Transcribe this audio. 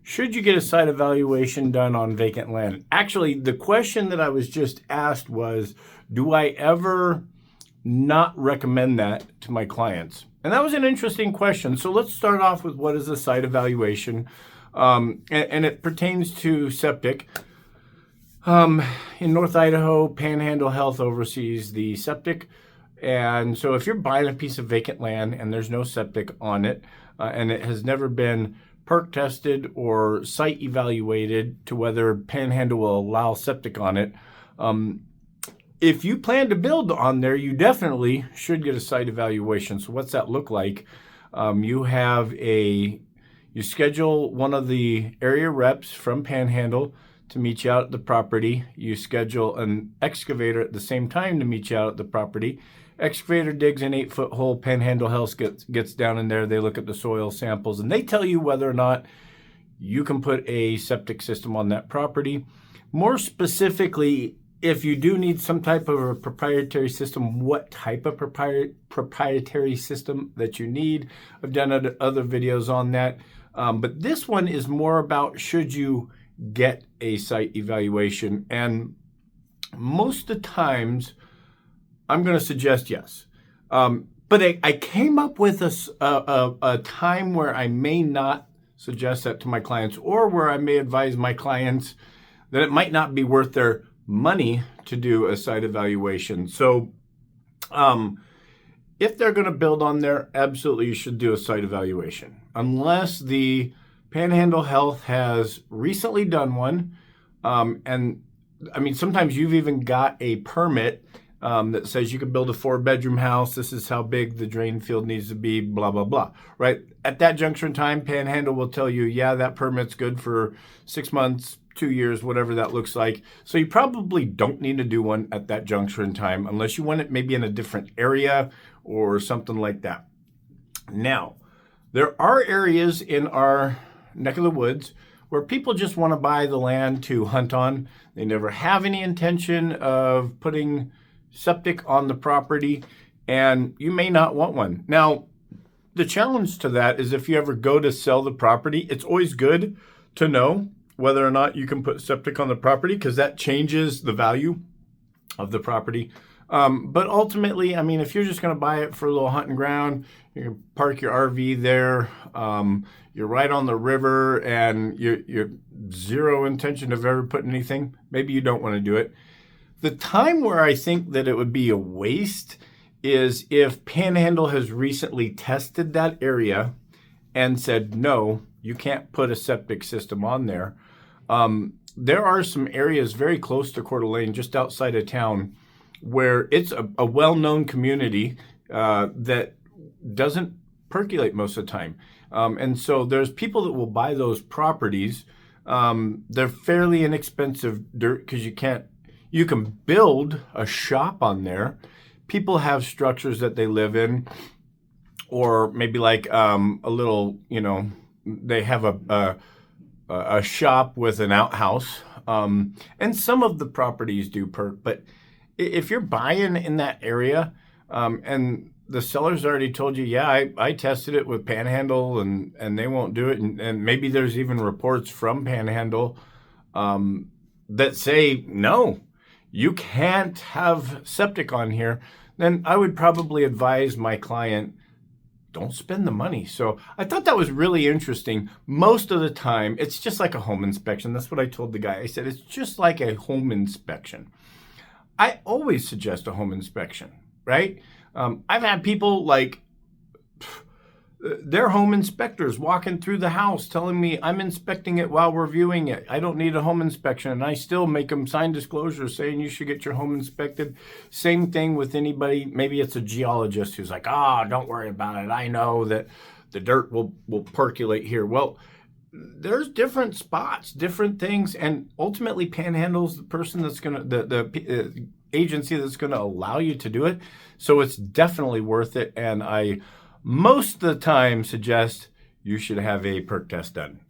Should you get a site evaluation done on vacant land? Actually, the question that I was just asked was, do I ever not recommend that to my clients? And that was an interesting question. So let's start off with what is a site evaluation. And it pertains to septic. In North Idaho, Panhandle Health oversees the septic. And so if you're buying a piece of vacant land and there's no septic on it, and it has never been Perc tested or site evaluated to whether Panhandle will allow septic on it, if you plan to build on there, you definitely should get a site evaluation. So what's that look like? You schedule one of the area reps from Panhandle to meet you out at the property. You schedule an excavator at the same time to meet you out at the property. Excavator digs an 8-foot hole. Panhandle Health gets down in there. They look at the soil samples and they tell you whether or not you can put a septic system on that property. More specifically, if you do need some type of a proprietary system, what type of proprietary system that you need. I've done other videos on that. But this one is more about should you get a site evaluation. And most of the times, I'm going to suggest yes. But I came up with a time where I may not suggest that to my clients, or where I may advise my clients that it might not be worth their money to do a site evaluation. So if they're going to build on there, absolutely you should do a site evaluation. Unless the Panhandle Health has recently done one. And I mean, sometimes you've even got a permit that says you can build a 4-bedroom house. This is how big the drain field needs to be, blah, blah, blah, right? At that juncture in time, Panhandle will tell you, yeah, that permit's good for 6 months, 2 years, whatever that looks like. So you probably don't need to do one at that juncture in time unless you want it maybe in a different area or something like that. Now, there are areas in our neck of the woods where people just want to buy the land to hunt on. They never have any intention of putting septic on the property, and you may not want one. Now, the challenge to that is if you ever go to sell the property, it's always good to know whether or not you can put septic on the property, because that changes the value of the property. But ultimately, I mean, if you're just going to buy it for a little hunting ground, you can park your RV there, you're right on the river, and you're zero intention of ever putting anything, maybe you don't want to do it. The time where I think that it would be a waste is if Panhandle has recently tested that area and said, no, you can't put a septic system on there. There are some areas very close to Coeur d'Alene, just outside of town, where it's a well-known community that doesn't percolate most of the time. And so there's people that will buy those properties. They're fairly inexpensive dirt because you can build a shop on there. People have structures that they live in, or maybe like a little, they have a shop with an outhouse. And some of the properties do perk, but if you're buying in that area, and the seller's already told you, yeah, I tested it with Panhandle and they won't do it. And maybe there's even reports from Panhandle that say, no, you can't have septic on here. Then I would probably advise my client, don't spend the money. So I thought that was really interesting. Most of the time, it's just like a home inspection. That's what I told the guy. I said, it's just like a home inspection. I always suggest a home inspection, right? I've had people like their home inspectors walking through the house telling me I'm inspecting it while we're viewing it. I don't need a home inspection. And I still make them sign disclosures saying you should get your home inspected. Same thing with anybody. Maybe it's a geologist who's like, don't worry about it. I know that the dirt will percolate here. Well, there's different spots, different things. And ultimately Panhandle's the person that's going to, the agency that's going to allow you to do it. So it's definitely worth it. And I most of the time suggest you should have a perk test done.